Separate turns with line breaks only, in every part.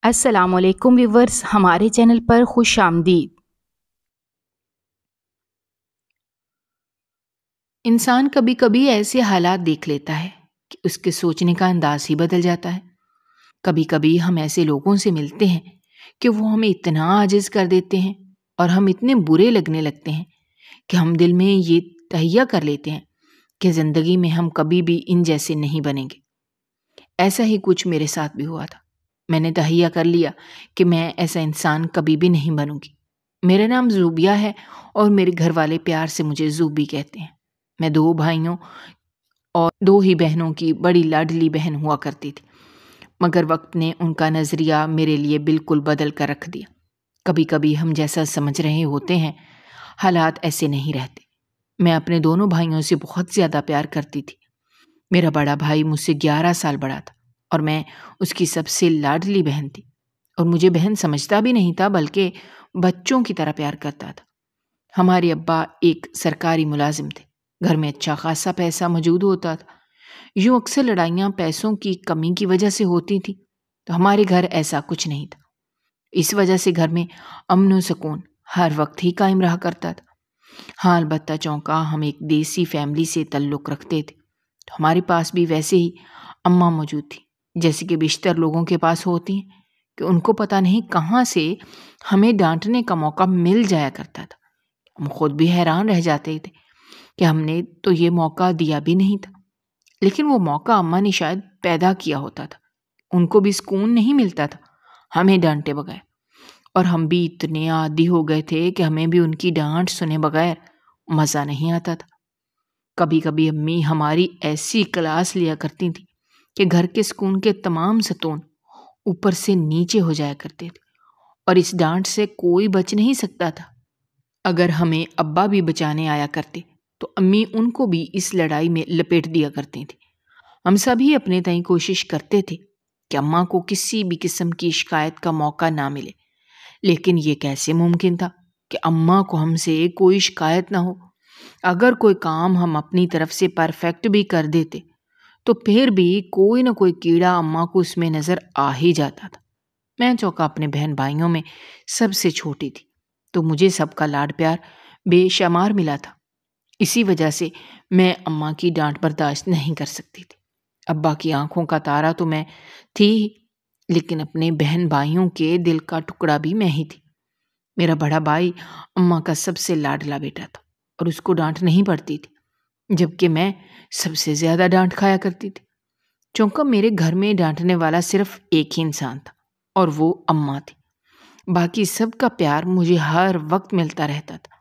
السلام علیکم ویورز، ہمارے چینل پر خوش آمدید۔ انسان کبھی کبھی ایسے حالات دیکھ لیتا ہے کہ اس کے سوچنے کا انداز ہی بدل جاتا ہے۔ کبھی کبھی ہم ایسے لوگوں سے ملتے ہیں کہ وہ ہمیں اتنا عاجز کر دیتے ہیں اور ہم اتنے برے لگنے لگتے ہیں کہ ہم دل میں یہ تہیہ کر لیتے ہیں کہ زندگی میں ہم کبھی بھی ان جیسے نہیں بنیں گے۔ ایسا ہی کچھ میرے ساتھ بھی ہوا تھا۔ میں نے تہیہ کر لیا کہ میں ایسا انسان کبھی بھی نہیں بنوں گی۔ میرا نام زوبیہ ہے اور میرے گھر والے پیار سے مجھے زوبی کہتے ہیں۔ میں 2 بھائیوں اور 2 ہی بہنوں کی بڑی لاڈلی بہن ہوا کرتی تھی، مگر وقت نے ان کا نظریہ میرے لیے بالکل بدل کر رکھ دیا۔ کبھی کبھی ہم جیسا سمجھ رہے ہوتے ہیں حالات ایسے نہیں رہتے۔ میں اپنے دونوں بھائیوں سے بہت زیادہ پیار کرتی تھی۔ میرا بڑا بھائی مجھ سے 11 سال بڑا تھا اور میں اس کی سب سے لاڈلی بہن تھی، اور مجھے بہن سمجھتا بھی نہیں تھا بلکہ بچوں کی طرح پیار کرتا تھا۔ ہمارے ابا ایک سرکاری ملازم تھے، گھر میں اچھا خاصا پیسہ موجود ہوتا تھا۔ یوں اکثر لڑائیاں پیسوں کی کمی کی وجہ سے ہوتی تھیں، تو ہمارے گھر ایسا کچھ نہیں تھا۔ اس وجہ سے گھر میں امن و سکون ہر وقت ہی قائم رہا کرتا تھا۔ ہاں، البتہ چونکہ ہم ایک دیسی فیملی سے تعلق رکھتے تھے، تو ہمارے پاس بھی ویسے ہی اماں موجود تھی، جیسے کہ بیشتر لوگوں کے پاس ہوتی ہیں، کہ ان کو پتہ نہیں کہاں سے ہمیں ڈانٹنے کا موقع مل جایا کرتا تھا۔ ہم خود بھی حیران رہ جاتے تھے کہ ہم نے تو یہ موقع دیا بھی نہیں تھا، لیکن وہ موقع اماں نے شاید پیدا کیا ہوتا تھا۔ ان کو بھی سکون نہیں ملتا تھا ہمیں ڈانٹے بغیر، اور ہم بھی اتنے عادی ہو گئے تھے کہ ہمیں بھی ان کی ڈانٹ سنے بغیر مزہ نہیں آتا تھا۔ کبھی کبھی امی ہماری ایسی کلاس لیا کرتی تھیں کہ گھر کے سکون کے تمام ستون اوپر سے نیچے ہو جایا کرتے تھے، اور اس ڈانٹ سے کوئی بچ نہیں سکتا تھا۔ اگر ہمیں ابا بھی بچانے آیا کرتے تو امی ان کو بھی اس لڑائی میں لپیٹ دیا کرتی تھی۔ ہم سبھی اپنے تئیں کوشش کرتے تھے کہ اماں کو کسی بھی قسم کی شکایت کا موقع نہ ملے، لیکن یہ کیسے ممکن تھا کہ اماں کو ہم سے کوئی شکایت نہ ہو؟ اگر کوئی کام ہم اپنی طرف سے پرفیکٹ بھی کر دیتے تو پھر بھی کوئی نہ کوئی کیڑا اماں کو اس میں نظر آ ہی جاتا تھا۔ میں چونکہ اپنے بہن بھائیوں میں سب سے چھوٹی تھی، تو مجھے سب کا لاڈ پیار بے شمار ملا تھا۔ اسی وجہ سے میں اماں کی ڈانٹ برداشت نہیں کر سکتی تھی۔ ابا کی آنکھوں کا تارا تو میں تھی ہی، لیکن اپنے بہن بھائیوں کے دل کا ٹکڑا بھی میں ہی تھی۔ میرا بڑا بھائی اماں کا سب سے لاڈلا بیٹا تھا اور اس کو ڈانٹ نہیں پڑتی تھی، جبکہ میں سب سے زیادہ ڈانٹ کھایا کرتی تھی۔ چونکہ میرے گھر میں ڈانٹنے والا صرف ایک ہی انسان تھا، اور وہ اماں تھی۔ باقی سب کا پیار مجھے ہر وقت ملتا رہتا تھا۔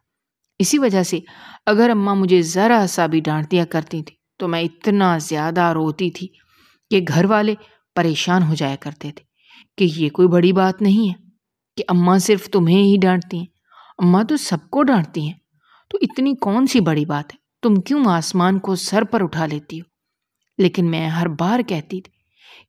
اسی وجہ سے اگر اماں مجھے ذرا سا بھی ڈانٹ دیا کرتی تھی تو میں اتنا زیادہ روتی تھی کہ گھر والے پریشان ہو جایا کرتے تھے کہ یہ کوئی بڑی بات نہیں ہے کہ اماں صرف تمہیں ہی ڈانٹتی ہیں، اماں تو سب کو ڈانٹتی ہیں، تو اتنی کون سی بڑی بات ہے، تم کیوں آسمان کو سر پر اٹھا لیتی ہو؟ لیکن میں ہر بار کہتی تھی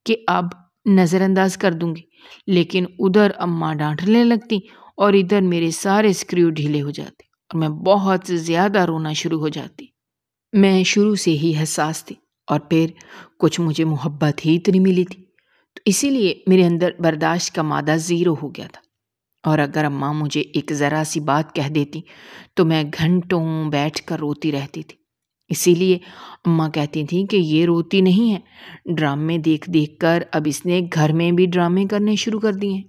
کہ اب نظر انداز کر دوں گی، لیکن ادھر اماں ڈانٹنے لگتی اور ادھر میرے سارے سکریو ڈھیلے ہو جاتے اور میں بہت زیادہ رونا شروع ہو جاتی۔ میں شروع سے ہی حساس تھی، اور پھر کچھ مجھے محبت ہی اتنی ملی تھی، تو اسی لیے میرے اندر برداشت کا مادہ 0 ہو گیا تھا۔ اور اگر اماں مجھے ایک ذرا سی بات کہہ دیتی تو میں گھنٹوں بیٹھ کر روتی رہتی تھی۔ اسی لیے اماں کہتی تھیں کہ یہ روتی نہیں ہے، ڈرامے دیکھ دیکھ کر اب اس نے گھر میں بھی ڈرامے کرنے شروع کر دیے ہیں۔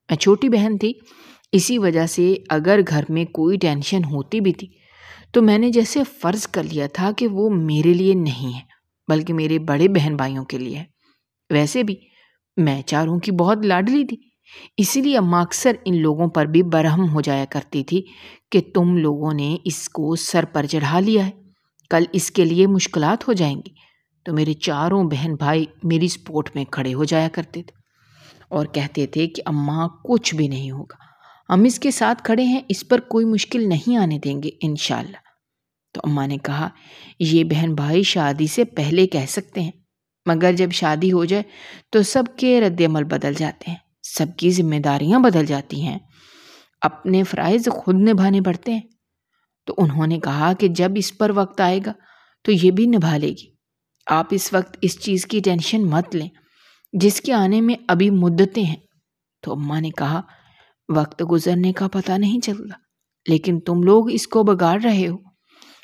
میں چھوٹی بہن تھی، اسی وجہ سے اگر گھر میں کوئی ٹینشن ہوتی بھی تھی تو میں نے جیسے فرض کر لیا تھا کہ وہ میرے لیے نہیں ہے بلکہ میرے بڑے بہن بھائیوں کے لیے ہے۔ ویسے بھی میں چاروں کی بہت لاڈلی تھی، اسی لیے اماں اکثر ان لوگوں پر بھی برہم ہو جایا کرتی تھی کہ تم لوگوں نے اس کو سر پر چڑھا لیا ہے، کل اس کے لیے مشکلات ہو جائیں گی۔ تو میرے چاروں بہن بھائی میری سپورٹ میں کھڑے ہو جایا کرتے تھے اور کہتے تھے کہ اماں کچھ بھی نہیں ہوگا، ہم اس کے ساتھ کھڑے ہیں، اس پر کوئی مشکل نہیں آنے دیں گے انشاءاللہ۔ تو اماں نے کہا، یہ بہن بھائی شادی سے پہلے کہہ سکتے ہیں، مگر جب شادی ہو جائے تو سب کے رد عمل بدل جاتے ہیں، سب کی ذمہ داریاں بدل جاتی ہیں، اپنے فرائض خود نبھانے پڑتے ہیں۔ تو انہوں نے کہا کہ جب اس پر وقت آئے گا تو یہ بھی نبھا لے گی، آپ اس وقت اس چیز کی ٹینشن مت لیں، جس کے آنے میں ابھی مدتیں ہیں۔ تو اماں نے کہا وقت گزرنے کا پتہ نہیں چلتا، لیکن تم لوگ اس کو بگاڑ رہے ہو۔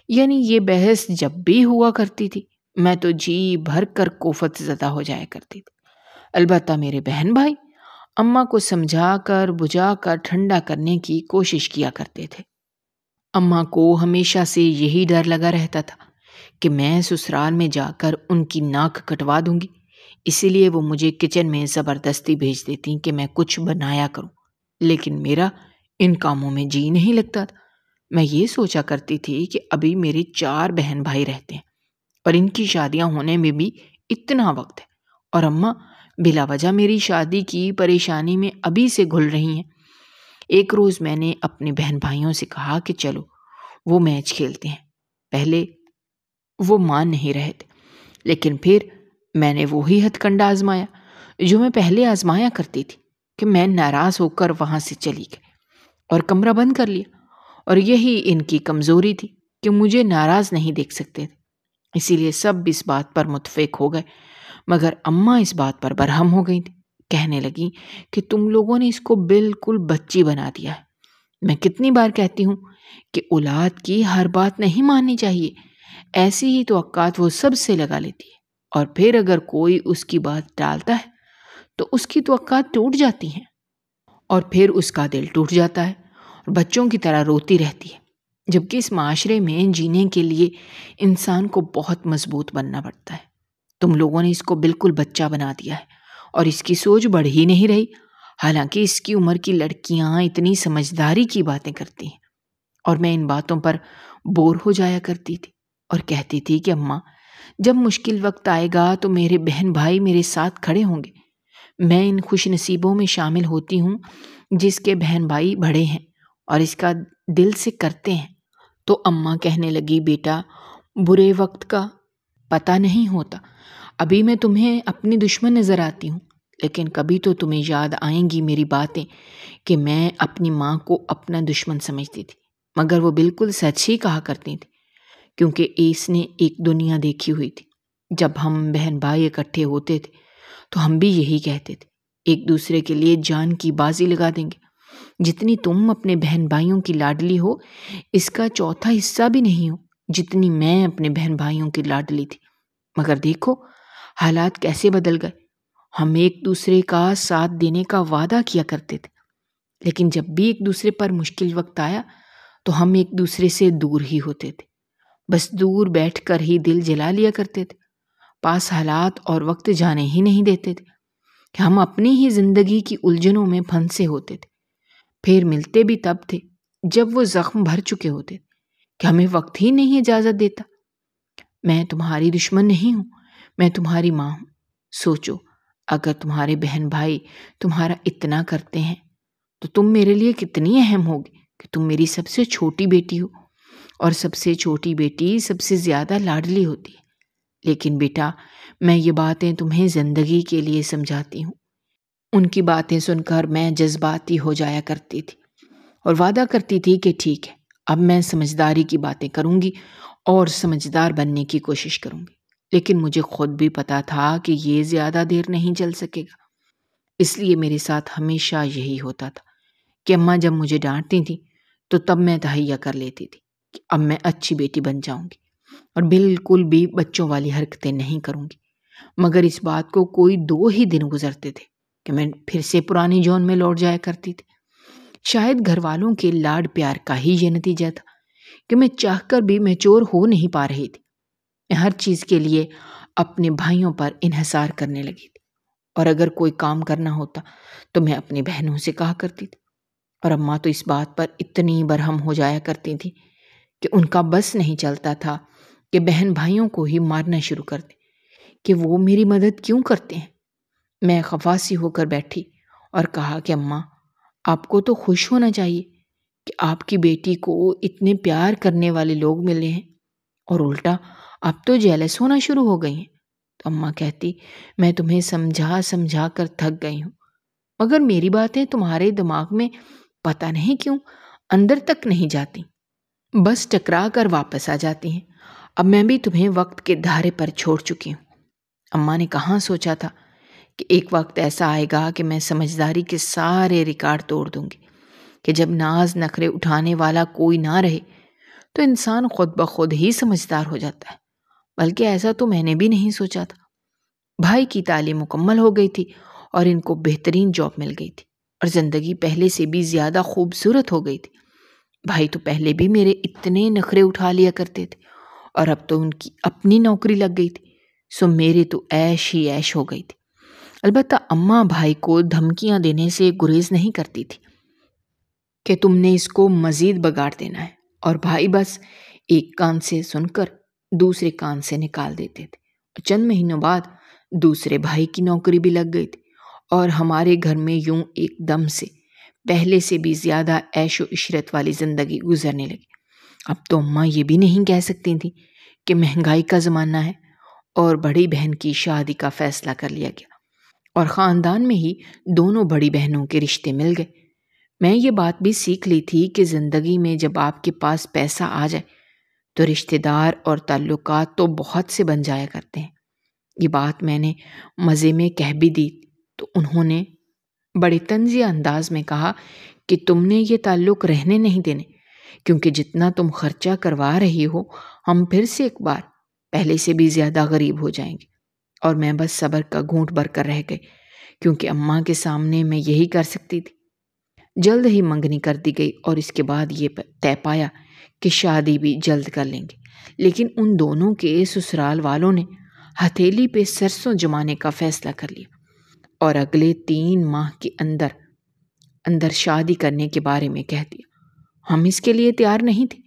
یعنی یہ بحث جب بھی ہوا کرتی تھی میں تو جی بھر کر کوفت زدہ ہو جایا کرتی تھی۔ البتہ میرے بہن بھائی اماں کو سمجھا کر بجھا کر ٹھنڈا کرنے کی کوشش کیا کرتے تھے۔ اماں کو ہمیشہ سے یہی ڈر لگا رہتا تھا کہ میں سسرال میں جا کر ان کی ناک کٹوا دوں گی، اسی لیے وہ مجھے کچن میں زبردستی بھیج دیتی کہ میں کچھ بنایا کروں، لیکن میرا ان کاموں میں جی نہیں لگتا تھا۔ میں یہ سوچا کرتی تھی کہ ابھی میرے 4 بہن بھائی رہتے ہیں اور ان کی شادیاں ہونے میں بھی اتنا وقت ہے، اور اماں بلا وجہ میری شادی کی پریشانی میں ابھی سے گھل رہی ہیں۔ ایک روز میں نے اپنے بہن بھائیوں سے کہا کہ چلو وہ میچ کھیلتے ہیں۔ پہلے وہ مان نہیں رہے تھے، لیکن پھر میں نے وہی ہتھ کنڈا آزمایا جو میں پہلے آزمایا کرتی تھی کہ میں ناراض ہو کر وہاں سے چلی گئی اور کمرہ بند کر لیا، اور یہی ان کی کمزوری تھی کہ مجھے ناراض نہیں دیکھ سکتے تھے، اسی لیے سب اس بات پر متفق ہو گئے، مگر اماں اس بات پر برہم ہو گئی تھی، کہنے لگی کہ تم لوگوں نے اس کو بالکل بچی بنا دیا ہے۔ میں کتنی بار کہتی ہوں کہ اولاد کی ہر بات نہیں ماننی چاہیے، ایسی ہی توقعات وہ سب سے لگا لیتی ہے، اور پھر اگر کوئی اس کی بات ٹالتا ہے تو اس کی توقعات ٹوٹ جاتی ہیں اور پھر اس کا دل ٹوٹ جاتا ہے اور بچوں کی طرح روتی رہتی ہے، جبکہ اس معاشرے میں جینے کے لیے انسان کو بہت مضبوط بننا پڑتا ہے۔ تم لوگوں نے اس کو بالکل بچہ بنا دیا ہے اور اس کی سوچ بڑھ ہی نہیں رہی، حالانکہ اس کی عمر کی لڑکیاں اتنی سمجھداری کی باتیں کرتی ہیں، اور میں ان باتوں پر بور ہو جایا کرتی تھی اور کہتی تھی کہ اماں جب مشکل وقت آئے گا تو میرے بہن بھائی میرے ساتھ کھڑے ہوں گے، میں ان خوش نصیبوں میں شامل ہوتی ہوں جس کے بہن بھائی بڑے ہیں اور اس کا دل سے کرتے ہیں۔ تو اماں کہنے لگی بیٹا برے وقت کا پتہ نہیں ہوتا، ابھی میں تمہیں اپنی دشمن نظر آتی ہوں، لیکن کبھی تو تمہیں یاد آئیں گی میری باتیں کہ میں اپنی ماں کو اپنا دشمن سمجھتی تھی، مگر وہ بالکل سچ ہی کہا کرتی تھی، کیونکہ اس نے ایک دنیا دیکھی ہوئی تھی۔ جب ہم بہن بھائی اکٹھے ہوتے تھے تو ہم بھی یہی کہتے تھے، ایک دوسرے کے لیے جان کی بازی لگا دیں گے، جتنی تم اپنے بہن بھائیوں کی لاڈلی ہو اس کا چوتھا حصہ بھی نہیں ہو جتنی میں اپنے بہن بھائیوں کی لاڈلی تھی۔ مگر دیکھو حالات کیسے بدل گئے، ہم ایک دوسرے کا ساتھ دینے کا وعدہ کیا کرتے تھے، لیکن جب بھی ایک دوسرے پر مشکل وقت آیا تو ہم ایک دوسرے سے دور ہی ہوتے تھے، بس دور بیٹھ کر ہی دل جلا لیا کرتے تھے، پاس حالات اور وقت جانے ہی نہیں دیتے تھے کہ ہم اپنی ہی زندگی کی الجھنوں میں پھنسے ہوتے تھے۔ پھر ملتے بھی تب تھے جب وہ زخم بھر چکے ہوتے تھے کہ ہمیں وقت ہی نہیں اجازت دیتا۔ میں تمہاری دشمن نہیں ہوں، میں تمہاری ماں ہوں۔ سوچو اگر تمہارے بہن بھائی تمہارا اتنا کرتے ہیں تو تم میرے لیے کتنی اہم ہوگی کہ تم میری سب سے چھوٹی بیٹی ہو، اور سب سے چھوٹی بیٹی سب سے زیادہ لاڈلی ہوتی ہے۔ لیکن بیٹا میں یہ باتیں تمہیں زندگی کے لیے سمجھاتی ہوں۔ ان کی باتیں سن کر میں جذباتی ہو جایا کرتی تھی اور وعدہ کرتی تھی کہ ٹھیک ہے اب میں سمجھداری کی باتیں کروں گی اور سمجھدار بننے کی کوشش کروں گی، لیکن مجھے خود بھی پتا تھا کہ یہ زیادہ دیر نہیں چل سکے گا۔ اس لیے میرے ساتھ ہمیشہ یہی ہوتا تھا کہ اماں جب مجھے ڈانٹتی تھیں تو تب میں تہیہ کر لیتی تھی کہ اب میں اچھی بیٹی بن جاؤں گی اور بالکل بھی بچوں والی حرکتیں نہیں کروں گی، مگر اس بات کو کوئی 2 ہی دن گزرتے تھے کہ میں پھر سے پرانی جون میں لوٹ جایا کرتی تھی۔ شاید گھر والوں کے لاڈ پیار کا ہی یہ نتیجہ تھا کہ میں چاہ کر بھی میچور ہو نہیں پا رہی تھی۔ میں ہر چیز کے لیے اپنے بھائیوں پر انحصار کرنے لگی تھی، اور اگر کوئی کام کرنا ہوتا تو میں اپنی بہنوں سے کہا کرتی تھی، اور اماں تو اس بات پر اتنی برہم ہو جایا کرتی تھی کہ ان کا بس نہیں چلتا تھا کہ بہن بھائیوں کو ہی مارنا شروع کر دیں کہ وہ میری مدد کیوں کرتے ہیں۔ میں خفا سی ہو کر بیٹھی اور کہا کہ اماں آپ کو تو خوش ہونا چاہیے کہ آپ کی بیٹی کو اتنے پیار کرنے والے لوگ ملے ہیں، اور الٹا آپ تو جیلس ہونا شروع ہو گئی ہیں۔ تو اماں کہتی میں تمہیں سمجھا سمجھا کر تھک گئی ہوں، مگر میری باتیں تمہارے دماغ میں پتہ نہیں کیوں اندر تک نہیں جاتی، بس ٹکرا کر واپس آ جاتی ہیں۔ اب میں بھی تمہیں وقت کے دھارے پر چھوڑ چکی ہوں۔ اماں نے کہاں سوچا تھا کہ ایک وقت ایسا آئے گا کہ میں سمجھداری کے سارے ریکارڈ توڑ دوں گی، کہ جب ناز نخرے اٹھانے والا کوئی نہ رہے تو انسان خود بخود ہی سمجھدار ہو جاتا ہے۔ بلکہ ایسا تو میں نے بھی نہیں سوچا تھا۔ بھائی کی تعلیم مکمل ہو گئی تھی اور ان کو بہترین جاب مل گئی تھی اور زندگی پہلے سے بھی زیادہ خوبصورت ہو گئی تھی۔ بھائی تو پہلے بھی میرے اتنے نخرے اٹھا لیا کرتے تھے اور اب تو ان کی اپنی نوکری لگ گئی تھی، سو میرے تو عیش ہی عیش ہو گئی تھی۔ البتہ اماں بھائی کو دھمکیاں دینے سے گریز نہیں کرتی تھی کہ تم نے اس کو مزید بگاڑ دینا ہے، اور بھائی بس ایک کان سے سن کر دوسرے کان سے نکال دیتے تھے۔ اور چند مہینوں بعد دوسرے بھائی کی نوکری بھی لگ گئی تھی اور ہمارے گھر میں یوں ایک دم سے پہلے سے بھی زیادہ عیش و عشرت والی زندگی گزرنے لگی۔ اب تو اماں یہ بھی نہیں کہہ سکتی تھیں کہ مہنگائی کا زمانہ ہے، اور بڑی بہن کی شادی کا فیصلہ کر لیا گیا اور خاندان میں ہی دونوں بڑی بہنوں کے رشتے مل گئے۔ میں یہ بات بھی سیکھ لی تھی کہ زندگی میں جب آپ کے پاس پیسہ آ جائے تو رشتہ دار اور تعلقات تو بہت سے بن جایا کرتے ہیں۔ یہ بات میں نے مزے میں کہہ بھی دی تو انہوں نے بڑے طنزیہ انداز میں کہا کہ تم نے یہ تعلق رہنے نہیں دینے، کیونکہ جتنا تم خرچہ کروا رہی ہو ہم پھر سے ایک بار پہلے سے بھی زیادہ غریب ہو جائیں گے۔ اور میں بس صبر کا گھونٹ بھر کر رہ گئی، کیونکہ اماں کے سامنے میں یہی کر سکتی تھی۔ جلد ہی منگنی کر دی گئی اور اس کے بعد یہ طے پایا کہ شادی بھی جلد کر لیں گے، لیکن ان دونوں کے سسرال والوں نے ہتھیلی پہ سرسوں جمانے کا فیصلہ کر لیا اور اگلے 3 ماہ کے اندر شادی کرنے کے بارے میں کہہ دیا۔ ہم اس کے لیے تیار نہیں تھے،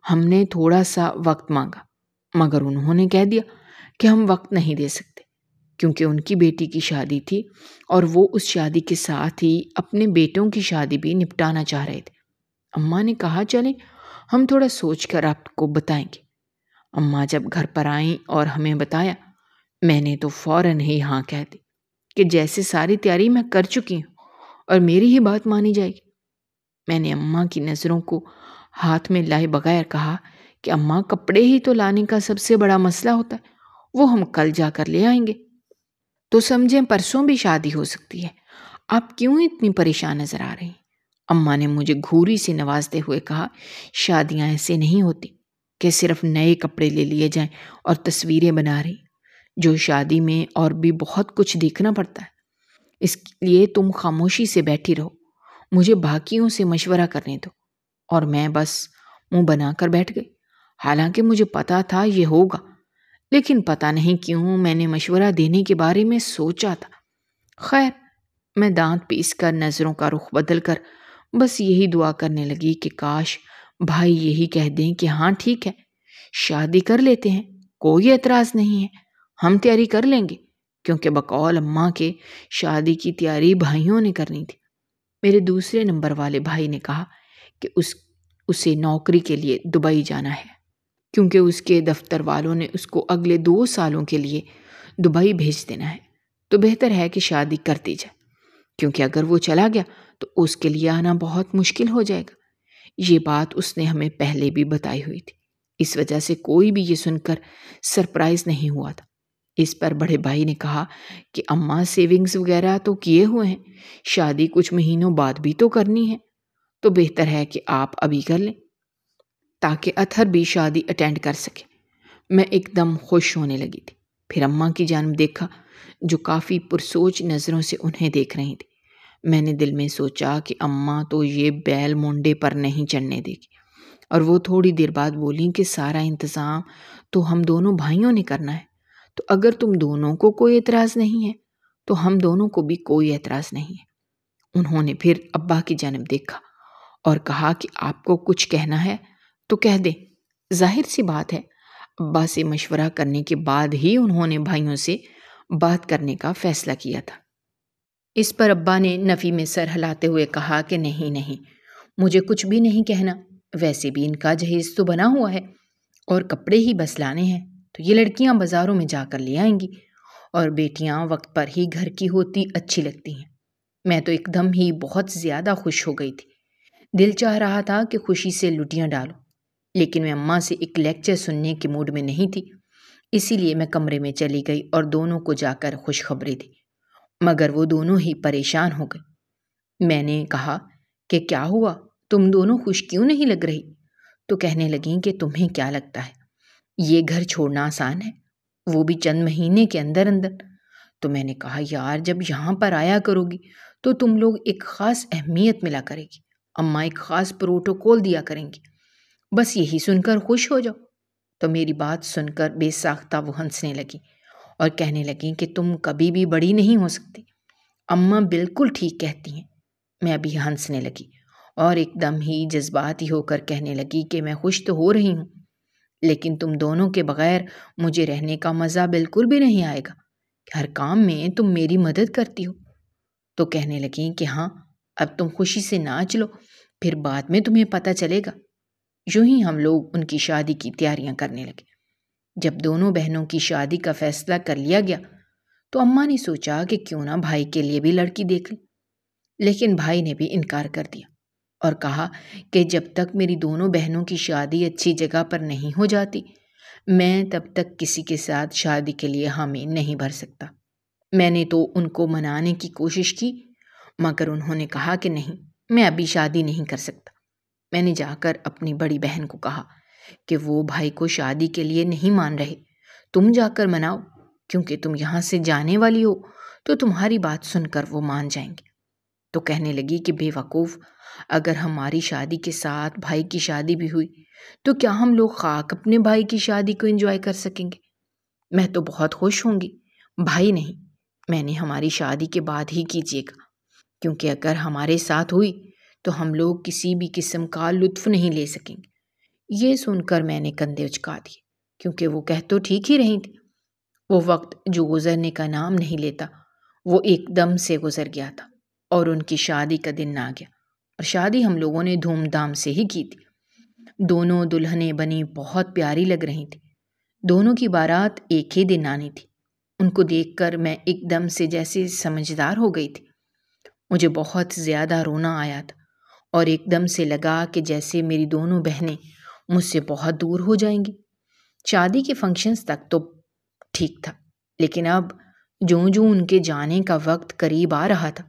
ہم نے تھوڑا سا وقت مانگا، مگر انہوں نے کہہ دیا کہ ہم وقت نہیں دے سکتے، کیونکہ ان کی بیٹی کی شادی تھی اور وہ اس شادی کے ساتھ ہی اپنے بیٹوں کی شادی بھی نپٹانا چاہ رہے تھے۔ اماں نے کہا چلیں ہم تھوڑا سوچ کر آپ کو بتائیں گے۔ اماں جب گھر پر آئیں اور ہمیں بتایا، میں نے تو فوراً ہی ہاں کہہ دی کہ جیسے ساری تیاری میں کر چکی ہوں اور میری ہی بات مانی جائے گی۔ میں نے اماں کی نظروں کو ہاتھ میں لائے بغیر کہا کہ اماں کپڑے ہی تو لانے کا سب سے بڑا مسئلہ ہوتا ہے، وہ ہم کل جا کر لے آئیں گے، تو سمجھیں پرسوں بھی شادی ہو سکتی ہے۔ آپ کیوں اتنی پریشان نظر آ رہی ہیں؟ اماں نے مجھے گھوری سے نوازتے ہوئے کہا، شادیاں ایسے نہیں ہوتی کہ صرف نئے کپڑے لے لیے جائیں اور تصویریں بنا رہی، جو شادی میں اور بھی بہت کچھ دیکھنا پڑتا ہے۔ اس لیے تم خاموشی سے بیٹھی رہو، مجھے باقیوں سے مشورہ کرنے دو۔ اور میں بس منہ بنا کر بیٹھ گئی، حالانکہ مجھے پتا تھا یہ ہوگا، لیکن پتا نہیں کیوں میں نے مشورہ دینے کے بارے میں سوچا تھا۔ خیر، میں دانت پیس کر نظروں کا رخ بدل کر بس یہی دعا کرنے لگی کہ کاش بھائی یہی کہہ دیں کہ ہاں ٹھیک ہے، شادی کر لیتے ہیں، کوئی اعتراض نہیں ہے، ہم تیاری کر لیں گے، کیونکہ بقول اماں کے شادی کی تیاری بھائیوں نے کرنی تھی۔ میرے دوسرے نمبر والے بھائی نے کہا کہ اسے نوکری کے لیے دبئی جانا ہے، کیونکہ اس کے دفتر والوں نے اس کو اگلے 2 سالوں کے لیے دبئی بھیج دینا ہے، تو بہتر ہے کہ شادی کر دی جائے، کیونکہ اگر وہ چلا گیا تو اس کے لیے آنا بہت مشکل ہو جائے گا۔ یہ بات اس نے ہمیں پہلے بھی بتائی ہوئی تھی، اس وجہ سے کوئی بھی یہ سن کر سرپرائز نہیں ہوا تھا۔ اس پر بڑے بھائی نے کہا کہ اماں سیونگز وغیرہ تو کیے ہوئے ہیں، شادی کچھ مہینوں بعد بھی تو کرنی ہے، تو بہتر ہے کہ آپ ابھی کر لیں تاکہ اطہر بھی شادی اٹینڈ کر سکے۔ میں ایک دم خوش ہونے لگی تھی۔ پھر اماں کی جانب دیکھا جو کافی پرسوچ نظروں سے انہیں دیکھ رہی تھی۔ میں نے دل میں سوچا کہ اماں تو یہ بیل مونڈے پر نہیں چڑھنے دے گی، اور وہ تھوڑی دیر بعد بولیں کہ سارا انتظام تو ہم دونوں بھائیوں نے کرنا ہے، تو اگر تم دونوں کو کوئی اعتراض نہیں ہے تو ہم دونوں کو بھی کوئی اعتراض نہیں ہے۔ انہوں نے پھر ابا کی جانب دیکھا اور کہا کہ آپ کو کچھ کہنا ہے تو کہہ دیں۔ ظاہر سی بات ہے، ابا سے مشورہ کرنے کے بعد ہی انہوں نے بھائیوں سے بات کرنے کا فیصلہ کیا تھا۔ اس پر ابا نے نفی میں سر ہلاتے ہوئے کہا کہ نہیں، مجھے کچھ بھی نہیں کہنا، ویسے بھی ان کا جہیز تو بنا ہوا ہے اور کپڑے ہی بس لانے ہیں، تو یہ لڑکیاں بازاروں میں جا کر لے آئیں گی، اور بیٹیاں وقت پر ہی گھر کی ہوتی اچھی لگتی ہیں۔ میں تو ایک دم ہی بہت زیادہ خوش ہو گئی تھی، دل چاہ رہا تھا کہ خوشی سے لٹیاں ڈالوں، لیکن میں اماں سے ایک لیکچر سننے کے موڈ میں نہیں تھی، اسی لیے میں کمرے میں چلی گئی اور دونوں کو جا کر خوشخبری دی۔ مگر وہ دونوں ہی پریشان ہو گئے۔ میں نے کہا کہ کیا ہوا، تم دونوں خوش کیوں نہیں لگ رہی؟ تو کہنے لگیں کہ تمہیں کیا لگتا ہے یہ گھر چھوڑنا آسان ہے، وہ بھی چند مہینے کے اندر اندر؟ تو میں نے کہا یار، جب یہاں پر آیا کرو گی تو تم لوگ ایک خاص اہمیت ملا کرے گی، اماں ایک خاص پروٹوکول دیا کریں گی، بس یہی سن کر خوش ہو جاؤ۔ تو میری بات سن کر بے ساختہ وہ ہنسنے لگی اور کہنے لگیں کہ تم کبھی بھی بڑی نہیں ہو سکتی، اماں بالکل ٹھیک کہتی ہیں۔ میں ابھی ہنسنے لگی اور ایک دم ہی جذباتی ہو کر کہنے لگی کہ میں خوش تو ہو رہی ہوں، لیکن تم دونوں کے بغیر مجھے رہنے کا مزہ بالکل بھی نہیں آئے گا۔ ہر کام میں تم میری مدد کرتی ہو۔ تو کہنے لگیں کہ ہاں، اب تم خوشی سے ناچ لو، پھر بعد میں تمہیں پتہ چلے گا۔ یوں ہی ہم لوگ ان کی شادی کی تیاریاں کرنے لگے۔ جب دونوں بہنوں کی شادی کا فیصلہ کر لیا گیا تو اماں نے سوچا کہ کیوں نہ بھائی کے لیے بھی لڑکی دیکھ لیں، لیکن بھائی نے بھی انکار کر دیا اور کہا کہ جب تک میری دونوں بہنوں کی شادی اچھی جگہ پر نہیں ہو جاتی، میں تب تک کسی کے ساتھ شادی کے لیے حامی نہیں بھر سکتا۔ میں نے تو ان کو منانے کی کوشش کی، مگر انہوں نے کہا کہ نہیں، میں ابھی شادی نہیں کر سکتا۔ میں نے جا کر اپنی بڑی بہن کو کہا کہ وہ بھائی کو شادی کے لیے نہیں مان رہے، تم جا کر مناؤ، کیونکہ تم یہاں سے جانے والی ہو تو تمہاری بات سن کر وہ مان جائیں گے۔ تو کہنے لگی کہ بے وقوف، اگر ہماری شادی کے ساتھ بھائی کی شادی بھی ہوئی تو کیا ہم لوگ خاک اپنے بھائی کی شادی کو انجوائے کر سکیں گے؟ میں تو بہت خوش ہوں گی، بھائی نہیں، میں نے ہماری شادی کے بعد ہی کیجیے گا، کیونکہ اگر ہمارے ساتھ ہوئی تو ہم لوگ کسی بھی قسم کا لطف نہیں لے سکیں گے۔ یہ سن کر میں نے کندھے اچکا دیے، کیونکہ وہ کہہ تو ٹھیک ہی رہی تھی۔ وہ وقت جو گزرنے کا نام نہیں لیتا، وہ ایک دم سے گزر گیا تھا اور ان کی شادی کا دن آ گیا، اور شادی ہم لوگوں نے دھوم دھام سے ہی کی تھی۔ دونوں دلہنیں بنی بہت پیاری لگ رہی تھیں۔ دونوں کی بارات ایک ہی دن آنی تھی۔ ان کو دیکھ کر میں ایک دم سے جیسے سمجھدار ہو گئی تھی۔ مجھے بہت زیادہ رونا آیا تھا اور ایک دم سے لگا کہ جیسے میری دونوں بہنیں مجھ سے بہت دور ہو جائیں گی۔ شادی کے فنکشنز تک تو ٹھیک تھا، لیکن اب جوں جوں ان کے جانے کا وقت قریب آ رہا تھا،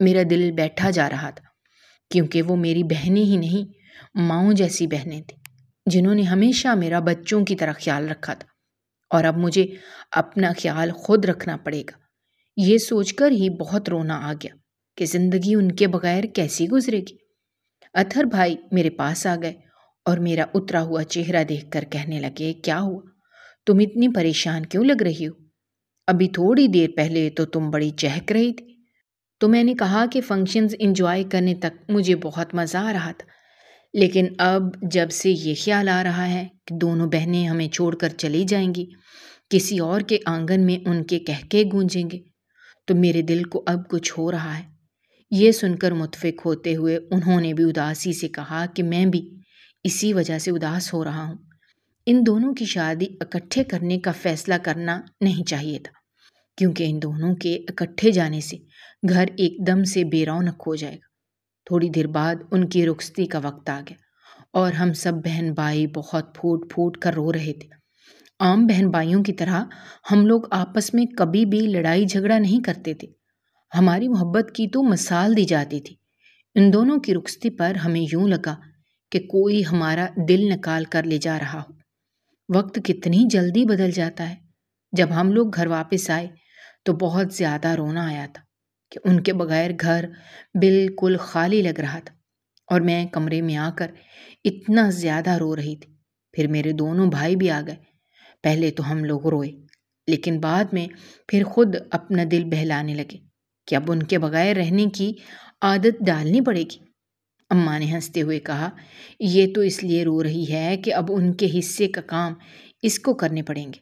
میرا دل بیٹھا جا رہا تھا، کیونکہ وہ میری بہنیں ہی نہیں، ماؤں جیسی بہنیں تھیں، جنہوں نے ہمیشہ میرا بچوں کی طرح خیال رکھا تھا، اور اب مجھے اپنا خیال خود رکھنا پڑے گا۔ یہ سوچ کر ہی بہت رونا آ گیا کہ زندگی ان کے بغیر کیسی گزرے گی۔ اطہر بھائی میرے پاس آ گئے اور میرا اترا ہوا چہرہ دیکھ کر کہنے لگے، کیا ہوا؟ تم اتنی پریشان کیوں لگ رہی ہو؟ ابھی تھوڑی دیر پہلے تو تم بڑی چہک رہی تھی۔ تو میں نے کہا کہ فنکشنز انجوائے کرنے تک مجھے بہت مزہ آ رہا تھا، لیکن اب جب سے یہ خیال آ رہا ہے کہ دونوں بہنیں ہمیں چھوڑ کر چلی جائیں گی، کسی اور کے آنگن میں ان کے کہکے گونجیں گے، تو میرے دل کو اب کچھ ہو رہا ہے۔ یہ سن کر متفق ہوتے ہوئے انہوں نے بھی اداسی سے کہا کہ میں بھی اسی وجہ سے اداس ہو رہا ہوں۔ ان دونوں کی شادی اکٹھے کرنے کا فیصلہ کرنا نہیں چاہیے تھا، کیونکہ ان دونوں کے اکٹھے جانے سے گھر ایک دم سے بے رونق ہو جائے گا۔ تھوڑی دیر بعد ان کی رخصتی کا وقت آ گیا اور ہم سب بہن بھائی بہت پھوٹ پھوٹ کر رو رہے تھے۔ عام بہن بھائیوں کی طرح ہم لوگ آپس میں کبھی بھی لڑائی جھگڑا نہیں کرتے تھے، ہماری محبت کی تو مثال دی جاتی تھی۔ ان دونوں کی رخصتی پر ہمیں یوں لگا کہ کوئی ہمارا دل نکال کر لے جا رہا ہو۔ وقت کتنی جلدی بدل جاتا ہے۔ جب ہم لوگ گھر واپس آئے تو بہت زیادہ رونا آیا تھا کہ ان کے بغیر گھر بالکل خالی لگ رہا تھا، اور میں کمرے میں آ کر اتنا زیادہ رو رہی تھی۔ پھر میرے دونوں بھائی بھی آ گئے۔ پہلے تو ہم لوگ روئے، لیکن بعد میں پھر خود اپنا دل بہلانے لگے کہ اب ان کے بغیر رہنے کی عادت ڈالنی پڑے گی۔ اماں نے ہنستے ہوئے کہا، یہ تو اس لیے رو رہی ہے کہ اب ان کے حصے کا کام اس کو کرنے پڑیں گے۔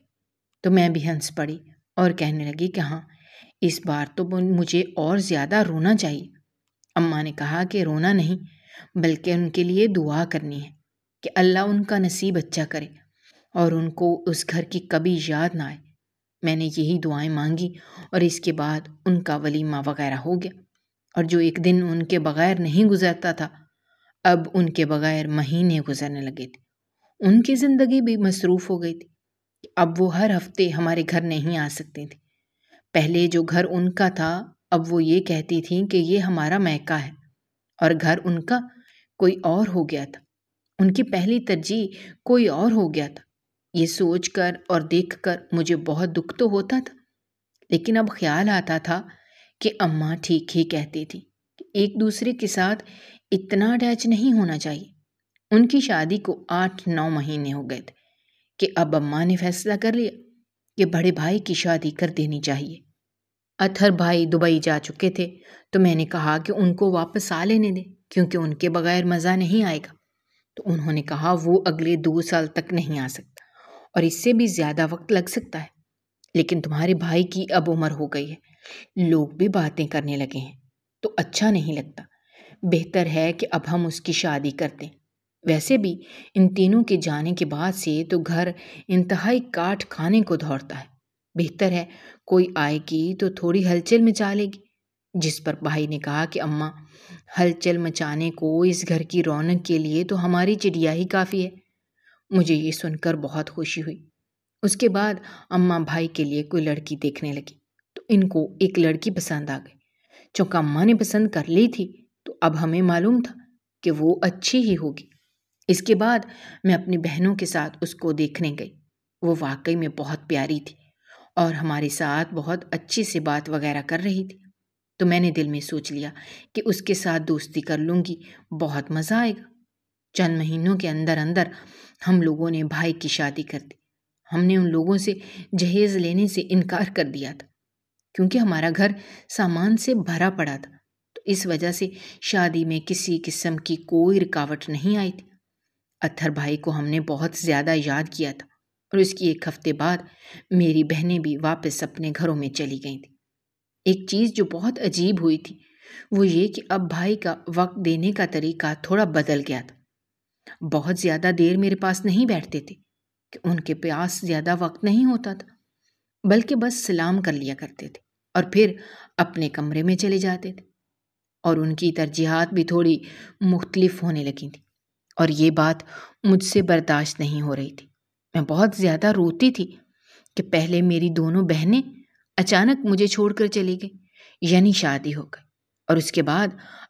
تو میں بھی ہنس پڑی اور کہنے لگی کہ ہاں، اس بار تو مجھے اور زیادہ رونا چاہیے۔ اماں نے کہا کہ رونا نہیں، بلکہ ان کے لیے دعا کرنی ہے کہ اللہ ان کا نصیب اچھا کرے اور ان کو اس گھر کی کبھی یاد نہ آئے۔ میں نے یہی دعائیں مانگی اور اس کے بعد ان کا ولیمہ وغیرہ ہو گیا، اور جو ایک دن ان کے بغیر نہیں گزرتا تھا، اب ان کے بغیر مہینے گزرنے لگے تھے۔ ان کی زندگی بھی مصروف ہو گئی تھی، اب وہ ہر ہفتے ہمارے گھر نہیں آ سکتے تھے۔ پہلے جو گھر ان کا تھا اب وہ یہ کہتی تھیں کہ یہ ہمارا میکہ ہے، اور گھر ان کا کوئی اور ہو گیا تھا۔ ان کی پہلی ترجیح کوئی اور ہو گیا تھا۔ یہ سوچ کر اور دیکھ کر مجھے بہت دکھ تو ہوتا تھا، لیکن اب خیال آتا تھا کہ اماں ٹھیک ہی کہتی تھی کہ ایک دوسرے کے ساتھ اتنا اٹیچ نہیں ہونا چاہیے۔ ان کی شادی کو 8-9 مہینے ہو گئے تھے کہ اب اماں نے فیصلہ کر لیا کہ بڑے بھائی کی شادی کر دینی چاہیے۔ اطہر بھائی دبئی جا چکے تھے تو میں نے کہا کہ ان کو واپس آ لینے دیں، کیونکہ ان کے بغیر مزہ نہیں آئے گا۔ تو انہوں نے کہا وہ اگلے 2 سال تک نہیں آ سکتا اور اس سے بھی زیادہ وقت لگ سکتا ہے، لیکن تمہارے بھائی کی اب عمر ہو گئی ہے، لوگ بھی باتیں کرنے لگے ہیں تو اچھا نہیں لگتا، بہتر ہے کہ اب ہم اس کی شادی کر دیں۔ ویسے بھی ان تینوں کے جانے کے بعد سے تو گھر انتہائی کاٹ کھانے کو دھوڑتا ہے، بہتر ہے کوئی آئے گی تو تھوڑی ہلچل مچا لے گی۔ جس پر بھائی نے کہا کہ اماں، ہلچل مچانے کو اس گھر کی رونق کے لیے تو ہماری چڑیا ہی کافی ہے۔ مجھے یہ سن کر بہت خوشی ہوئی۔ اس کے بعد اماں بھائی کے لیے کوئی لڑکی دیکھنے لگی تو ان کو ایک لڑکی پسند آ گئی۔ چونکہ اماں نے پسند کر لی تھی تو اب ہمیں معلوم تھا کہ وہ اچھی ہی ہوگی۔ اس کے بعد میں اپنی بہنوں کے ساتھ اس کو دیکھنے گئی۔ وہ واقعی میں بہت پیاری تھی اور ہمارے ساتھ بہت اچھی سے بات وغیرہ کر رہی تھی، تو میں نے دل میں سوچ لیا کہ اس کے ساتھ دوستی کر لوں گی، بہت مزہ آئے گا۔ چند مہینوں کے اندر اندر ہم لوگوں نے بھائی کی شادی کر دی۔ ہم نے ان لوگوں سے جہیز لینے سے انکار کر دیا تھا، کیونکہ ہمارا گھر سامان سے بھرا پڑا تھا، تو اس وجہ سے شادی میں کسی قسم کی کوئی رکاوٹ نہیں آئی تھی۔ اطہر بھائی کو ہم نے بہت زیادہ یاد کیا تھا اور اس کی 1 ہفتے بعد میری بہنیں بھی واپس اپنے گھروں میں چلی گئی تھیں۔ ایک چیز جو بہت عجیب ہوئی تھی وہ یہ کہ اب بھائی کا وقت دینے کا طریقہ تھوڑا بدل گیا تھا۔ بہت زیادہ دیر میرے پاس نہیں بیٹھتے تھے کہ ان کے پاس زیادہ وقت نہیں ہوتا تھا، بلکہ بس سلام کر لیا کرتے تھے اور پھر اپنے کمرے میں چلے جاتے تھے، اور ان کی ترجیحات بھی تھوڑی مختلف ہونے لگی تھیں اور یہ بات مجھ سے برداشت نہیں ہو رہی تھی۔ میں بہت زیادہ روتی تھی کہ پہلے میری دونوں بہنیں اچانک مجھے چھوڑ کر چلی گئی، یعنی شادی ہو گئی، اور اس کے بعد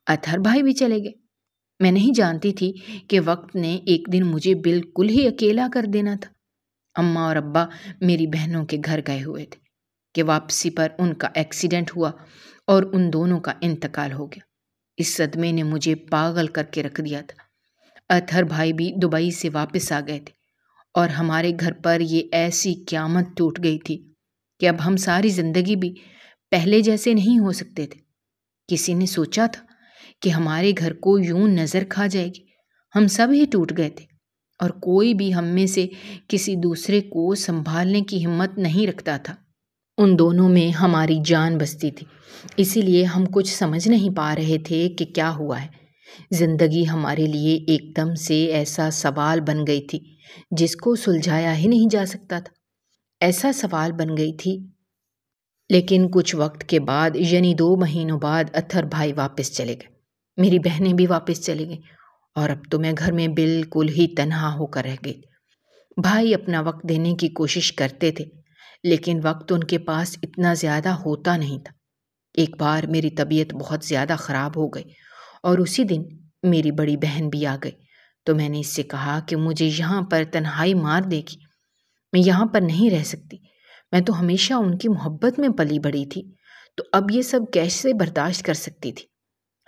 اطہر بھائی بھی چلے گئے۔ میں نہیں جانتی تھی کہ وقت نے ایک دن مجھے بالکل ہی اکیلا کر دینا تھا۔ اماں اور ابا میری بہنوں کے گھر گئے ہوئے تھے کہ واپسی پر ان کا ایکسیڈنٹ ہوا اور ان دونوں کا انتقال ہو گیا۔ اس صدمے نے مجھے پاگل کر کے رکھ دیا تھا۔ اطہر بھائی بھی دبئی سے واپس آ گئے تھے اور ہمارے گھر پر یہ ایسی قیامت ٹوٹ گئی تھی کہ اب ہم ساری زندگی بھی پہلے جیسے نہیں ہو سکتے تھے۔ کسی نے سوچا تھا کہ ہمارے گھر کو یوں نظر کھا جائے گی؟ ہم سب ہی ٹوٹ گئے تھے اور کوئی بھی ہم میں سے کسی دوسرے کو سنبھالنے کی ہمت نہیں رکھتا تھا۔ ان دونوں میں ہماری جان بستی تھی، اسی لیے ہم کچھ سمجھ نہیں پا رہے تھے کہ کیا ہوا ہے۔ زندگی ہمارے لیے ایک دم سے ایسا سوال بن گئی تھی جس کو سلجھایا ہی نہیں جا سکتا تھا، ایسا سوال بن گئی تھی۔ لیکن کچھ وقت کے بعد، یعنی 2 مہینوں بعد، اطہر بھائی واپس چلے گئے، میری بہنیں بھی واپس چلی گئیں اور اب تو میں گھر میں بالکل ہی تنہا ہو کر رہ گئی۔ بھائی اپنا وقت دینے کی کوشش کرتے تھے لیکن وقت ان کے پاس اتنا زیادہ ہوتا نہیں تھا۔ ایک بار میری طبیعت بہت زیادہ خراب ہو گئی اور اسی دن میری بڑی بہن بھی آ گئی، تو میں نے اس سے کہا کہ مجھے یہاں پر تنہائی مار دے گی، میں یہاں پر نہیں رہ سکتی، میں تو ہمیشہ ان کی محبت میں پلی بڑھی تھی، تو اب یہ سب کیسے برداشت کر سکتی تھی؟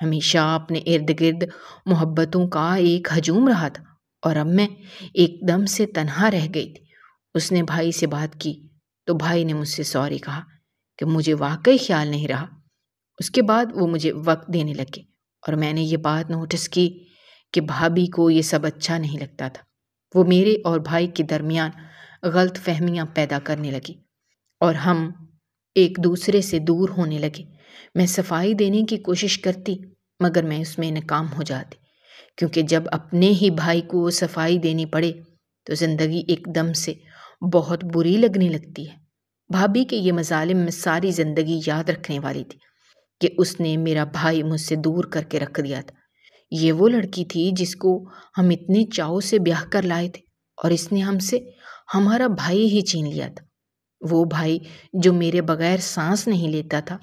ہمیشہ اپنے ارد گرد محبتوں کا ایک ہجوم رہا تھا اور اب میں ایک دم سے تنہا رہ گئی تھی۔ اس نے بھائی سے بات کی تو بھائی نے مجھ سے سوری کہا کہ مجھے واقعی خیال نہیں رہا۔ اس کے بعد وہ مجھے وقت دینے لگے اور میں نے یہ بات نوٹس کی کہ بھابھی کو یہ سب اچھا نہیں لگتا تھا۔ وہ میرے اور بھائی کے درمیان غلط فہمیاں پیدا کرنے لگی اور ہم ایک دوسرے سے دور ہونے لگے۔ میں صفائی دینے کی کوشش کرتی مگر میں اس میں ناکام ہو جاتی، کیونکہ جب اپنے ہی بھائی کو صفائی دینی پڑے تو زندگی ایک دم سے بہت بری لگنے لگتی ہے۔ بھابھی کے یہ مظالم میں ساری زندگی یاد رکھنے والی تھی کہ اس نے میرا بھائی مجھ سے دور کر کے رکھ دیا تھا۔ یہ وہ لڑکی تھی جس کو ہم اتنے چاؤ سے بیاہ کر لائے تھے اور اس نے ہم سے ہمارا بھائی ہی چھین لیا تھا۔ وہ بھائی جو میرے بغیر سانس نہیں لیتا تھا،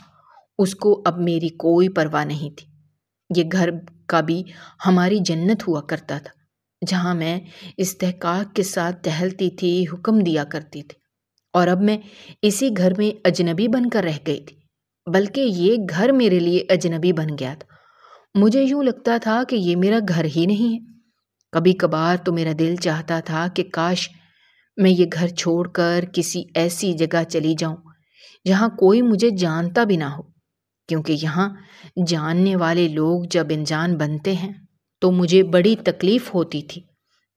اس کو اب میری کوئی پرواہ نہیں تھی۔ یہ گھر کا بھی ہماری جنت ہوا کرتا تھا، جہاں میں استحقاق کے ساتھ ٹہلتی تھی، حکم دیا کرتی تھی، اور اب میں اسی گھر میں اجنبی بن کر رہ گئی تھی، بلکہ یہ گھر میرے لیے اجنبی بن گیا تھا۔ مجھے یوں لگتا تھا کہ یہ میرا گھر ہی نہیں ہے۔ کبھی کبھار تو میرا دل چاہتا تھا کہ کاش میں یہ گھر چھوڑ کر کسی ایسی جگہ چلی جاؤں جہاں کوئی مجھے جانتا بھی نہ ہو، کیونکہ یہاں جاننے والے لوگ جب انجان بنتے ہیں تو مجھے بڑی تکلیف ہوتی تھی۔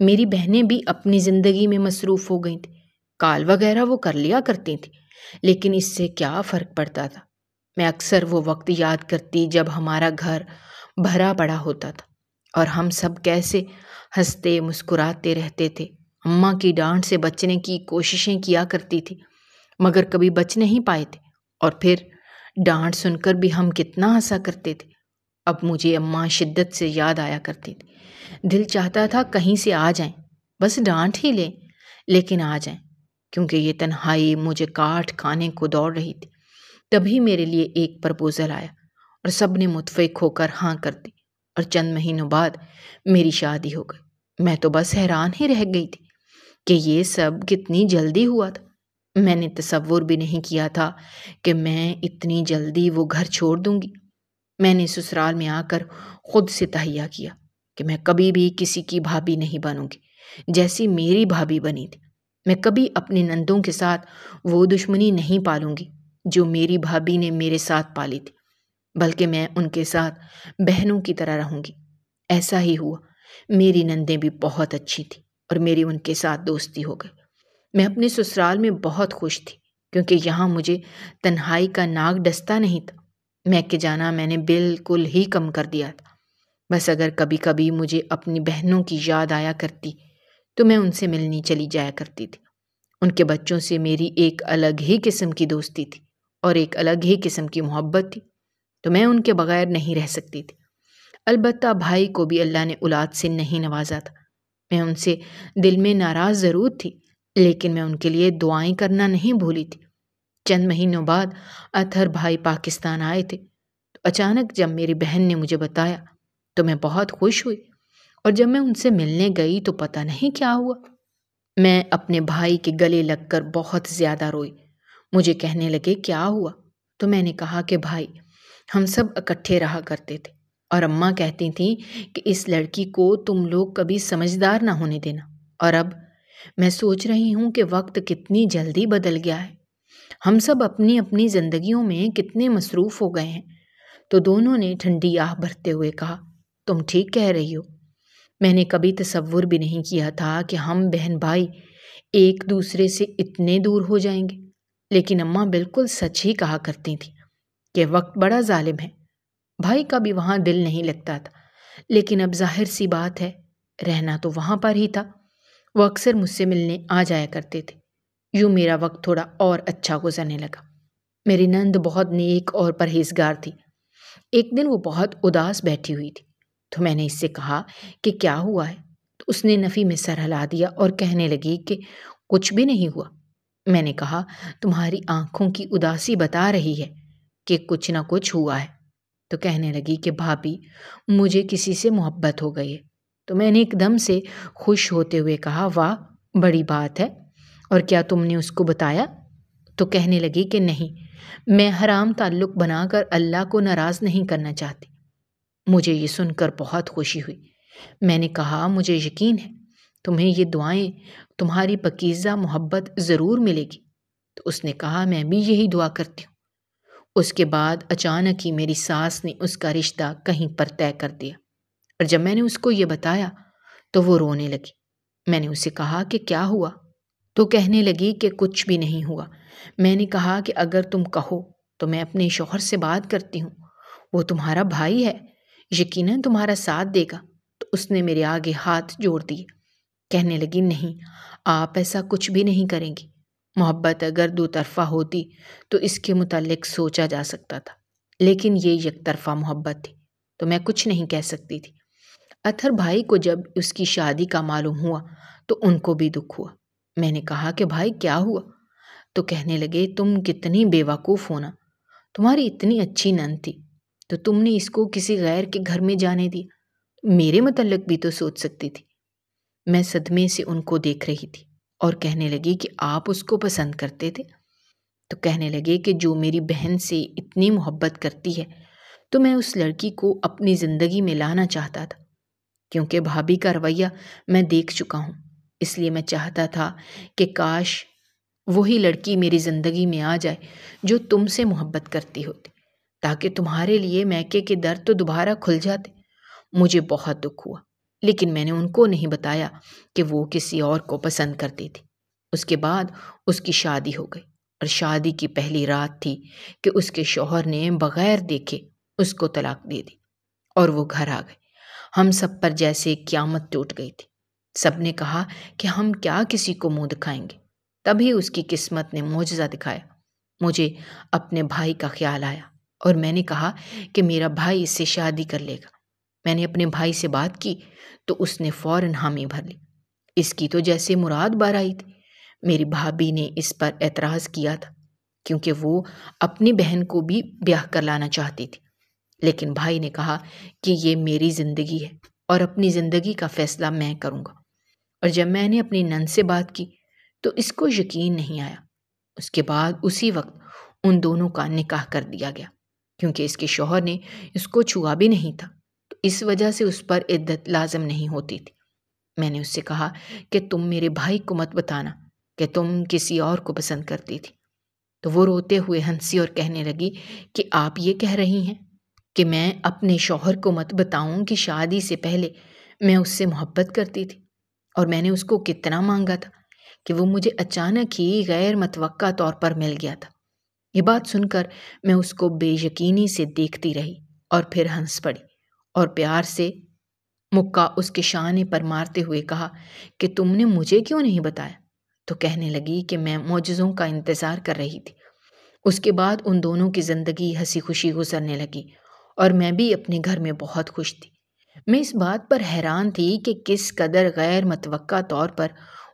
میری بہنیں بھی اپنی زندگی میں مصروف ہو گئی تھیں، کال وغیرہ وہ کر لیا کرتی تھیں، لیکن اس سے کیا فرق پڑتا تھا؟ میں اکثر وہ وقت یاد کرتی جب ہمارا گھر بھرا پڑا ہوتا تھا اور ہم سب کیسے ہنستے مسکراتے رہتے تھے۔ اماں کی ڈانٹ سے بچنے کی کوششیں کیا کرتی تھی، مگر کبھی بچ نہیں پائے تھے، اور پھر ڈانٹ سن کر بھی ہم کتنا ہنسا کرتے تھے۔ اب مجھے اماں شدت سے یاد آیا کرتی تھی۔ دل چاہتا تھا کہیں سے آ جائیں، بس ڈانٹ ہی لیں، لیکن آ جائیں، کیونکہ یہ تنہائی مجھے کاٹ کھانے کو دوڑ رہی تھی۔ تبھی میرے لیے ایک پرپوزل آیا اور سب نے متفق ہو کر ہاں کر دی، اور چند مہینوں بعد میری شادی ہو گئی۔ میں تو بس حیران ہی رہ گئی تھی کہ یہ سب کتنی جلدی ہوا تھا۔ میں نے تصور بھی نہیں کیا تھا کہ میں اتنی جلدی وہ گھر چھوڑ دوں گی۔ میں نے سسرال میں آ کر خود سے تہیہ کیا کہ میں کبھی بھی کسی کی بھابھی نہیں بنوں گی جیسی میری بھابھی بنی تھی۔ میں کبھی اپنے نندوں کے ساتھ وہ دشمنی نہیں پالوں گی جو میری بھابھی نے میرے ساتھ پالی تھی، بلکہ میں ان کے ساتھ بہنوں کی طرح رہوں گی۔ ایسا ہی ہوا۔ میری نندیں بھی بہت اچھی تھیں اور میری ان کے ساتھ دوستی ہو گئی۔ میں اپنے سسرال میں بہت خوش تھی، کیونکہ یہاں مجھے تنہائی کا ناگ ڈستا نہیں تھا۔ میکے جانا میں نے بالکل ہی کم کر دیا تھا۔ بس اگر کبھی کبھی مجھے اپنی بہنوں کی یاد آیا کرتی تو میں ان سے ملنی چلی جایا کرتی تھی۔ ان کے بچوں سے میری ایک الگ ہی قسم کی دوستی تھی اور ایک الگ ہی قسم کی محبت تھی، تو میں ان کے بغیر نہیں رہ سکتی تھی۔ البتہ بھائی کو بھی اللہ نے اولاد سے نہیں نوازا تھا۔ میں ان سے دل میں ناراض ضرور تھی، لیکن میں ان کے لیے دعائیں کرنا نہیں بھولی تھی۔ چند مہینوں بعد اطہر بھائی پاکستان آئے تھے، تو اچانک جب میری بہن نے مجھے بتایا تو میں بہت خوش ہوئی، اور جب میں ان سے ملنے گئی تو پتہ نہیں کیا ہوا، میں اپنے بھائی کے گلے لگ کر بہت زیادہ روئی۔ مجھے کہنے لگے کیا ہوا؟ تو میں نے کہا کہ بھائی، ہم سب اکٹھے رہا کرتے تھے، اور اماں کہتی تھیں کہ اس لڑکی کو تم لوگ کبھی سمجھدار نہ ہونے دینا، اور اب میں سوچ رہی ہوں کہ وقت کتنی جلدی بدل گیا ہے۔ ہم سب اپنی اپنی زندگیوں میں کتنے مصروف ہو گئے ہیں۔ تو دونوں نے ٹھنڈی آہ بھرتے ہوئے کہا، تم ٹھیک کہہ رہی ہو۔ میں نے کبھی تصور بھی نہیں کیا تھا کہ ہم بہن بھائی ایک دوسرے سے اتنے دور ہو جائیں گے، لیکن اماں بالکل سچ ہی کہا کرتی تھیں کہ وقت بڑا ظالم ہے۔ بھائی کا بھی وہاں دل نہیں لگتا تھا، لیکن اب ظاہر سی بات ہے، رہنا تو وہاں پر ہی تھا۔ وہ اکثر مجھ سے ملنے آ جایا کرتے تھے۔ یوں میرا وقت تھوڑا اور اچھا گزرنے لگا۔ میری نند بہت نیک اور پرہیزگار تھی۔ ایک دن وہ بہت اداس بیٹھی ہوئی تھی، تو میں نے اس سے کہا کہ کیا ہوا ہے؟ تو اس نے نفی میں سر ہلا دیا اور کہنے لگی کہ کچھ بھی نہیں ہوا۔ میں نے کہا تمہاری آنکھوں کی اداسی بتا رہی ہے کہ کچھ نہ کچھ ہوا ہے۔ تو کہنے لگی کہ بھابھی، مجھے کسی سے محبت ہو گئی ہے۔ تو میں نے ایک دم سے خوش ہوتے ہوئے کہا واہ، بڑی بات ہے، اور کیا تم نے اس کو بتایا؟ تو کہنے لگی کہ نہیں، میں حرام تعلق بنا کر اللہ کو ناراض نہیں کرنا چاہتی۔ مجھے یہ سن کر بہت خوشی ہوئی۔ میں نے کہا مجھے یقین ہے تمہیں یہ دعائیں تمہاری پاکیزہ محبت ضرور ملے گی۔ تو اس نے کہا میں بھی یہی دعا کرتی ہوں۔ اس کے بعد اچانک ہی میری ساس نے اس کا رشتہ کہیں پر طے کر دیا، اور جب میں نے اس کو یہ بتایا تو وہ رونے لگی۔ میں نے اسے کہا کہ کیا ہوا؟ تو کہنے لگی کہ کچھ بھی نہیں ہوا۔ میں نے کہا کہ اگر تم کہو تو میں اپنے شوہر سے بات کرتی ہوں، وہ تمہارا بھائی ہے، یقیناً تمہارا ساتھ دے گا۔ تو اس نے میرے آگے ہاتھ جوڑ دیے، کہنے لگی نہیں، آپ ایسا کچھ بھی نہیں کریں گی۔ محبت اگر دو طرفہ ہوتی تو اس کے متعلق سوچا جا سکتا تھا، لیکن یہ یک طرفہ محبت تھی، تو میں کچھ نہیں کہہ سکتی تھی۔ اطہر بھائی کو جب اس کی شادی کا معلوم ہوا تو ان کو بھی دکھ ہوا۔ میں نے کہا کہ بھائی کیا ہوا؟ تو کہنے لگے تم کتنی بیوقوف ہونا، تمہاری اتنی اچھی نند تھی تو تم نے اس کو کسی غیر کے گھر میں جانے دیا، میرے متعلق بھی تو سوچ سکتی تھی۔ میں صدمے سے ان کو دیکھ رہی تھی اور کہنے لگی کہ آپ اس کو پسند کرتے تھے؟ تو کہنے لگے کہ جو میری بہن سے اتنی محبت کرتی ہے تو میں اس لڑکی کو اپنی زندگی میں لانا چاہتا تھا، کیونکہ بھابھی کا رویہ میں دیکھ چکا ہوں، اس لیے میں چاہتا تھا کہ کاش وہی لڑکی میری زندگی میں آ جائے جو تم سے محبت کرتی ہوتی، تاکہ تمہارے لیے میکے کے در تو دوبارہ کھل جاتے۔ مجھے بہت دکھ ہوا، لیکن میں نے ان کو نہیں بتایا کہ وہ کسی اور کو پسند کرتی تھی۔ اس کے بعد اس کی شادی ہو گئی، اور شادی کی پہلی رات تھی کہ اس کے شوہر نے بغیر دیکھے اس کو طلاق دے دی اور وہ گھر آ گئے۔ ہم سب پر جیسے قیامت ٹوٹ گئی تھی۔ سب نے کہا کہ ہم کیا کسی کو منہ دکھائیں گے۔ تبھی اس کی قسمت نے معجزہ دکھایا۔ مجھے اپنے بھائی کا خیال آیا اور میں نے کہا کہ میرا بھائی اس سے شادی کر لے گا۔ میں نے اپنے بھائی سے بات کی تو اس نے فوراً حامی بھر لی۔ اس کی تو جیسے مراد بار آئی تھی۔ میری بھابھی نے اس پر اعتراض کیا تھا کیونکہ وہ اپنی بہن کو بھی بیاہ کر لانا چاہتی تھی، لیکن بھائی نے کہا کہ یہ میری زندگی ہے اور اپنی زندگی کا فیصلہ میں کروں گا۔ اور جب میں نے اپنی نند سے بات کی تو اس کو یقین نہیں آیا۔ اس کے بعد اسی وقت ان دونوں کا نکاح کر دیا گیا، کیونکہ اس کے شوہر نے اس کو چھوا بھی نہیں تھا، تو اس وجہ سے اس پر عدت لازم نہیں ہوتی تھی۔ میں نے اس سے کہا کہ تم میرے بھائی کو مت بتانا کہ تم کسی اور کو پسند کرتی تھی۔ تو وہ روتے ہوئے ہنسی اور کہنے لگی کہ آپ یہ کہہ رہی ہیں کہ میں اپنے شوہر کو مت بتاؤں کہ شادی سے پہلے میں اس سے محبت کرتی تھی اور میں نے اس کو کتنا مانگا تھا کہ وہ مجھے اچانک ہی غیر متوقع طور پر مل گیا تھا۔ یہ بات سن کر میں اس کو بے یقینی سے دیکھتی رہی اور پھر ہنس پڑی اور پیار سے مکہ اس کے شانے پر مارتے ہوئے کہا کہ تم نے مجھے کیوں نہیں بتایا؟ تو کہنے لگی کہ میں معجزوں کا انتظار کر رہی تھی۔ اس کے بعد ان دونوں کی زندگی ہنسی خوشی گزرنے لگی اور میں بھی اپنے گھر میں بہت خوش تھی۔ میں اس بات پر حیران تھی کہ کس قدر غیر متوقع طور پر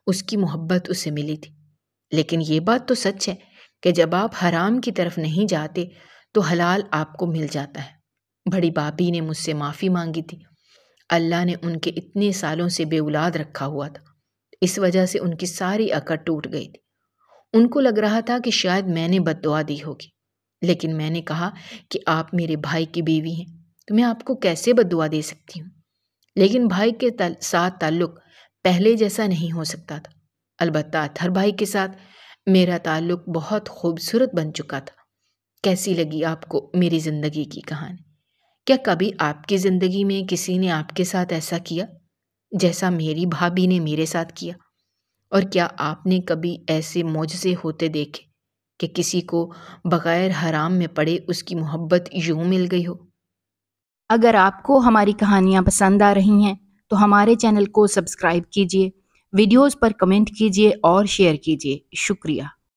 اس کی محبت اسے ملی تھی، لیکن یہ بات تو سچ ہے کہ جب آپ حرام کی طرف نہیں جاتے تو حلال آپ کو مل جاتا ہے۔ بڑی بھابھی نے مجھ سے معافی مانگی تھی۔ اللہ نے ان کے اتنے سالوں سے بے اولاد رکھا ہوا تھا، اس وجہ سے ان کی ساری عقل ٹوٹ گئی تھی۔ ان کو لگ رہا تھا کہ شاید میں نے بد دعا دی ہوگی، لیکن میں نے کہا کہ آپ میرے بھائی کی بیوی ہیں تو میں آپ کو کیسے بد دعا دے سکتی ہوں؟ لیکن بھائی کے ساتھ تعلق پہلے جیسا نہیں ہو سکتا تھا۔ البتہ اطہر بھائی کے ساتھ میرا تعلق بہت خوبصورت بن چکا تھا۔ کیسی لگی آپ کو میری زندگی کی کہانی؟ کیا کبھی آپ کی زندگی میں کسی نے آپ کے ساتھ ایسا کیا جیسا میری بھابھی نے میرے ساتھ کیا؟ اور کیا آپ نے کبھی ایسے معجزے ہوتے دیکھے کہ کسی کو بغیر حرام میں پڑے اس کی محبت یوں مل گئی ہو؟
اگر آپ کو ہماری کہانیاں پسند آ رہی ہیں تو ہمارے چینل کو سبسکرائب کیجیے، ویڈیوز پر کمنٹ کیجیے اور شیئر کیجیے۔ شکریہ۔